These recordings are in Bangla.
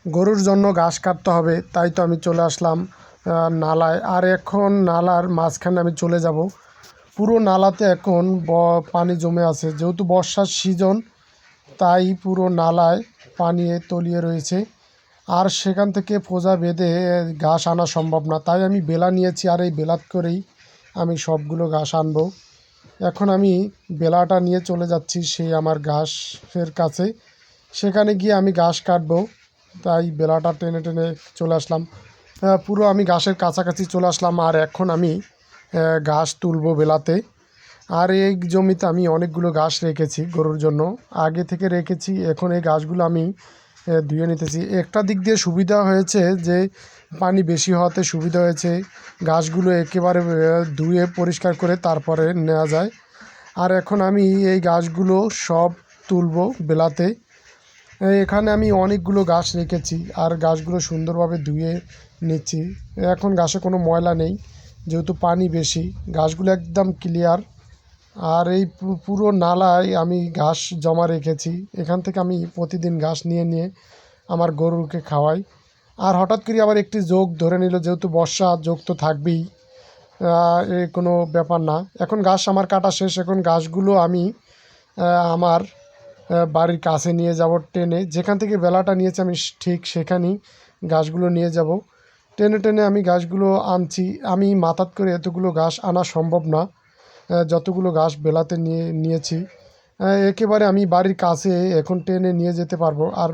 গরুর জন্য ঘাস কাটতে হবে, তাই তো আমি চলে আসলাম নালায়। আর এখন নালার মাঝখানে আমি চলে যাব। পুরো নালাতে এখন পানি জমে আছে, যেহেতু বর্ষার সিজন, তাই পুরো নালায় পানি তলিয়ে রয়েছে। আর সেখান থেকে পোজা বেঁধে ঘাস আনা সম্ভব না, তাই আমি বেলা নিয়েছি। আর এই বেলাত করেই আমি সবগুলো ঘাস আনবো। এখন আমি বেলাটা নিয়ে চলে যাচ্ছি সেই আমার ঘাসের কাছে। সেখানে গিয়ে আমি ঘাস কাটবো, তাই বেলাটা টেনে টেনে চলে আসলাম। পুরো আমি ঘাসের কাছাকাছি চলে আসলাম। আর এখন আমি ঘাস তুলবো বেলাতে। আর এই জমিতে আমি অনেকগুলো ঘাস রেখেছি গরুর জন্য, আগে থেকে রেখেছি। এখন এই ঘাসগুলো আমি ধুয়ে নিতেছি। একটা দিক দিয়ে সুবিধা হয়েছে যে পানি বেশি হওয়াতে সুবিধা হয়েছে, ঘাসগুলো একেবারে ধুয়ে পরিষ্কার করে তারপরে নেওয়া যায়। আর এখন আমি এই ঘাসগুলো সব তুলবো বেলাতে। এখানে আমি অনেকগুলো ঘাস রেখেছি, আর ঘাসগুলো সুন্দরভাবে ধুয়ে নিচ্ছি। এখন ঘাসে কোনো ময়লা নেই, যেহেতু পানি বেশি। ঘাসগুলো একদম ক্লিয়ার। আর এই পুরো নালায় আমি ঘাস জমা রেখেছি। এখান থেকে আমি প্রতিদিন ঘাস নিয়ে নিয়ে আমার গরুকে খাওয়াই। আর হঠাৎ করে আবার একটি জোক ধরে নিল, যেহেতু বর্ষা, জোক তো থাকবেই, এ কোনো ব্যাপার না। এখন ঘাস আমার কাটা শেষ। এখন ঘাসগুলো আমি আমার বাড়ির কাছে নিয়ে যাব টেনে। যেখান থেকে বেলাটা নিয়েছি আমি ঠিক সেখানেই ঘাসগুলো নিয়ে যাব। টেনে টেনে আমি ঘাসগুলো আনছি। আমি মাথাত করে এতগুলো ঘাস আনা সম্ভব না, যতগুলো ঘাস বেলাতে নিয়েছি। একেবারে আমি বাড়ির কাছে এখন টেনে নিয়ে যেতে পারবো। আর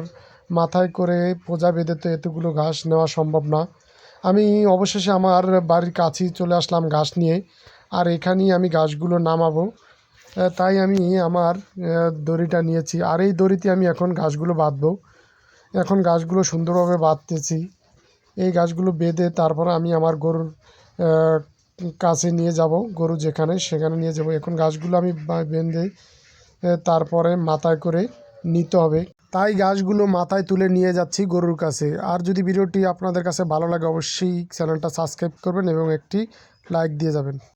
মাথায় করে পোজা বেঁধে তো এতগুলো ঘাস নেওয়া সম্ভব না। আমি অবশেষে আমার বাড়ির কাছেই চলে আসলাম ঘাস নিয়ে। আর এখানেই আমি ঘাসগুলো নামাবো। তাই আমি আমার দড়িটা নিয়েছি। আর এই দড়িতে আমি এখন ঘাসগুলো বাঁধবো। এখন ঘাসগুলো সুন্দরভাবে বাঁধতেছি। এই ঘাসগুলো বেঁধে তারপরে আমি আমার গরুর কাছে নিয়ে যাব। গরু যেখানে, সেখানে নিয়ে যাব। এখন ঘাসগুলো আমি বেঁধে তারপরে মাথায় করে নিতে হবে। তাই ঘাসগুলো মাথায় তুলে নিয়ে যাচ্ছি গরুর কাছে। আর যদি ভিডিওটি আপনাদের কাছে ভালো লাগে, অবশ্যই চ্যানেলটা সাবস্ক্রাইব করবেন এবং একটি লাইক দিয়ে যাবেন।